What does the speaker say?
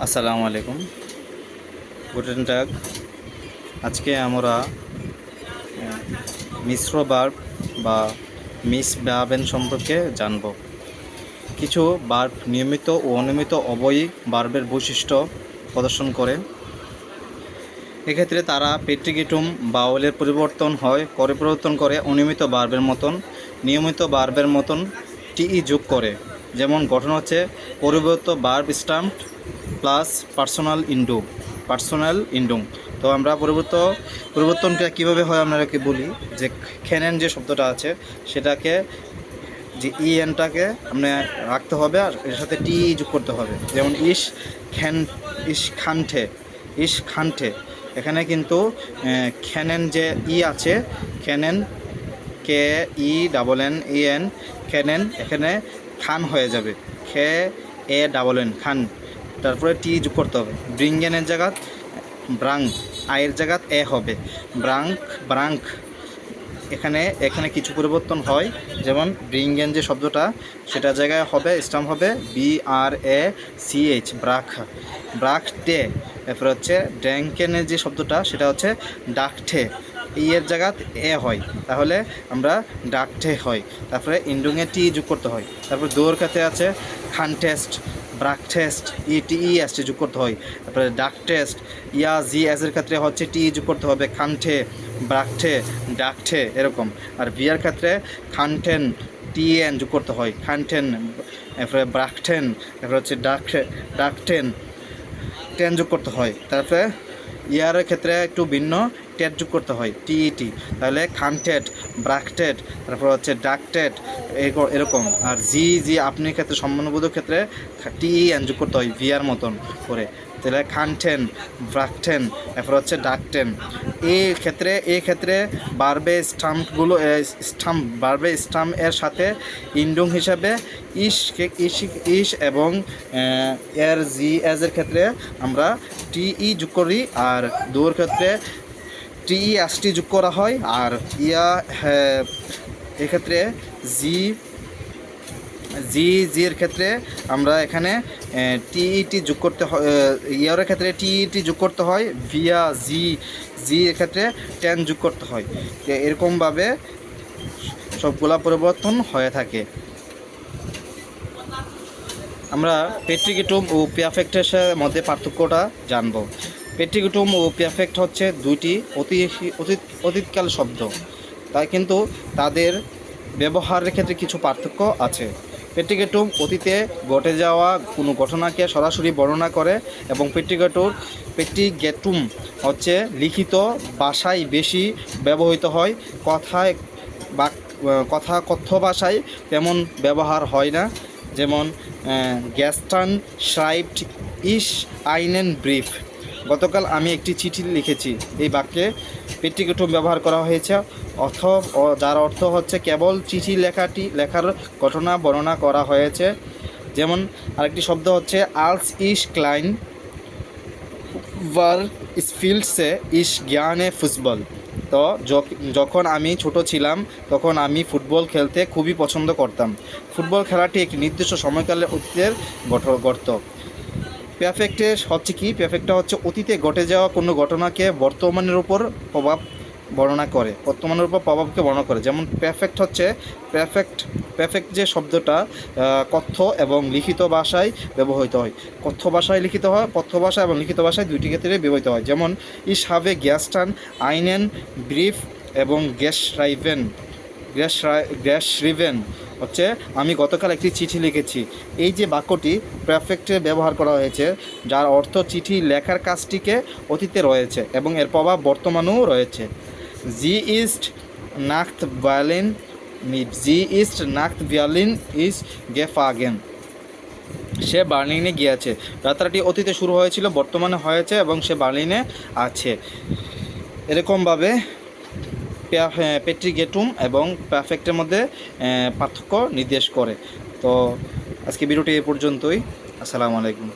আসসালামু আলাইকুম, গুটেন টাগ। আজকে আমরা মিশ্র বার্ব বা মিস ভার্বেন সম্পর্কে জানব। কিছু বার্ব নিয়মিত ও অনিয়মিত অবয়ী বার্বের বৈশিষ্ট্য প্রদর্শন করে। এক্ষেত্রে তারা পেট্রিগেটুম বাউলের পরিবর্তন করে অনিয়মিত বার্বের মতন, নিয়মিত বার্বের মতন টিই যোগ করে। যেমন গঠন হচ্ছে পরিবর্তিত বার্ব স্টাম্প প্লাস পার্সোনাল ইন্ডুং। তো আমরা পরিবর্তনটা কীভাবে হয় আপনারাকে বলি, যে খেনেন যে শব্দটা আছে সেটাকে, যে এনটাকে আপনি রাখতে হবে আর এর সাথে টি যোগ করতে হবে। যেমন ইস খান্ঠে এখানে কিন্তু খেনেন যে আছে, খেনেন KENN খেনেন, এখানে খান হয়ে যাবে, KANN খান, তারপরে টি যোগ করতে হবে। ব্রিঙ্গেনের জায়গা ব্রাং, আয়ের জায়গা এ হবে, ব্রাঙ্ক। এখানে কিছু পরিবর্তন হয়, যেমন ব্রিঙ্গেন যে শব্দটা সেটা জায়গায় হবে স্টাম্প হবে BRACH, ব্রাকটে। এরপরে হচ্ছে ড্যাঙ্কেনের যে শব্দটা সেটা হচ্ছে ডাকঠে, এর জায়গা এ হয়, তাহলে আমরা ডাকঠে হয়। তারপরে ইন্ডুংয়ে টি যোগ করতে হয়। তারপরে দোর ক্ষেত্রে আছে খান টেস্ট, ব্রাক টেস্ট, ETES যোগ করতে হয়। তারপরে ডাক টেস্ট, এর ক্ষেত্রে হচ্ছে টি যোগ করতে হবে, খানঠে, ব্রাকঠে, ডাকঠে এরকম। আর বিয়ার ক্ষেত্রে খানটেন, TN যোগ করতে হয়, খানটেন, এরপরে ব্রাকটেন, এরপরে হচ্ছে ডাকটেন, টেন যোগ করতে হয়। তারপরে ইয়ারের ক্ষেত্রে একটু ভিন্ন, টেট যোগ করতে হয়, TET, তাহলে খানটেট, ব্রাকটেট, তারপর হচ্ছে ডাকটেট এরকম। আর জি আপনি ক্ষেত্রে সম্মানবোধক ক্ষেত্রে TEN যোগ করতে হয় ভিয়ার মতন করে, তাহলে খানটেন, ব্রাকটেন, এরপর হচ্ছে ডাকটেন। এই ক্ষেত্রে বার্বে স্টাম্প এর সাথে ইন্ডুং হিসাবে ইস এবং এর এর ক্ষেত্রে আমরা TE যোগ করি, আর দোর ক্ষেত্রে TEST যোগ করা হয়। আর এক্ষেত্রে জির ক্ষেত্রে আমরা এখানে TET যোগ করতে হয়, ইয়ারের ক্ষেত্রে TET যোগ করতে হয়, ভিয়া এর ক্ষেত্রে 10 যোগ করতে হয়। এরকমভাবে সবগুলা পরিবর্তন হয়ে থাকে। আমরা পেট্রিগেটুম ও পিয়াফেক্টের মধ্যে পার্থক্যটা জানব। পেট্রিগেটুম ও পিয়াফেক্ট হচ্ছে দুইটি অতীতকাল শব্দ, তাই কিন্তু তাদের ব্যবহারের ক্ষেত্রে কিছু পার্থক্য আছে। পেট্রিগেটুম অতীতে ঘটে যাওয়া কোনো ঘটনাকে সরাসরি বর্ণনা করে, এবং পেট্রিগেটুম হচ্ছে লিখিত ভাষায় বেশি ব্যবহৃত হয়, কথ্য ভাষায় তেমন ব্যবহার হয় না। যেমন গ্যাস্টান শ্রাইবড ইস আইনেন ব্রিফ, গতকাল আমি একটি চিঠি লিখেছি। এই বাক্যে পেট্রিগেটুম ব্যবহার করা হয়েছে, যার অর্থ হচ্ছে কেবল চিঠি লেখার ঘটনা বর্ণনা করা হয়েছে। যেমন আরেকটি শব্দ হচ্ছে আলস ইস ক্লাইন ভার স্পিলসে ইস জ্ঞানে ফুটবল। তো যখন আমি ছোট ছিলাম তখন আমি ফুটবল খেলতে খুবই পছন্দ করতাম। ফুটবল খেলাটি একটি নির্দিষ্ট সময়কালের অতীতের গর্ত। পারফেক্টে হচ্ছে কি, পারফেক্টটা হচ্ছে অতীতে ঘটে যাওয়া কোনো ঘটনাকে বর্তমানের উপর প্রভাবকে বর্ণনা করে। যেমন পারফেক্ট হচ্ছে পারফেক্ট যে শব্দটা কথ্য এবং লিখিত ভাষায় ব্যবহৃত হয়। কথ্য ভাষা এবং লিখিত ভাষায় দুইটি ক্ষেত্রে ব্যবহৃত হয়। যেমন ইস হাভে গ্যাস্টান আইনেন ব্রিফ এবং গ্যাস হচ্ছে আমি গতকাল একটি চিঠি লিখেছি। এই যে বাক্যটি পারফেক্টে ব্যবহার করা হয়েছে, যার অর্থ চিঠি লেখার কাজটিকে অতীতে রয়েছে এবং এর প্রভাব বর্তমানেও রয়েছে। জি ইস্ট নাক্ত ভিয়ালিন ইস গেফাগেন, সে বার্লিনে গিয়েছে। যাত্রাটি অতীতে শুরু হয়েছিল, বর্তমানে হয়েছে এবং সে বার্লিনে আছে। এরকমভাবে পেট্রিগেটুম এবং পারফেক্টের মধ্যে পার্থক্য নির্দেশ করে। তো আজকে ভিডিওটি এ পর্যন্তই। আসসালামু আলাইকুম।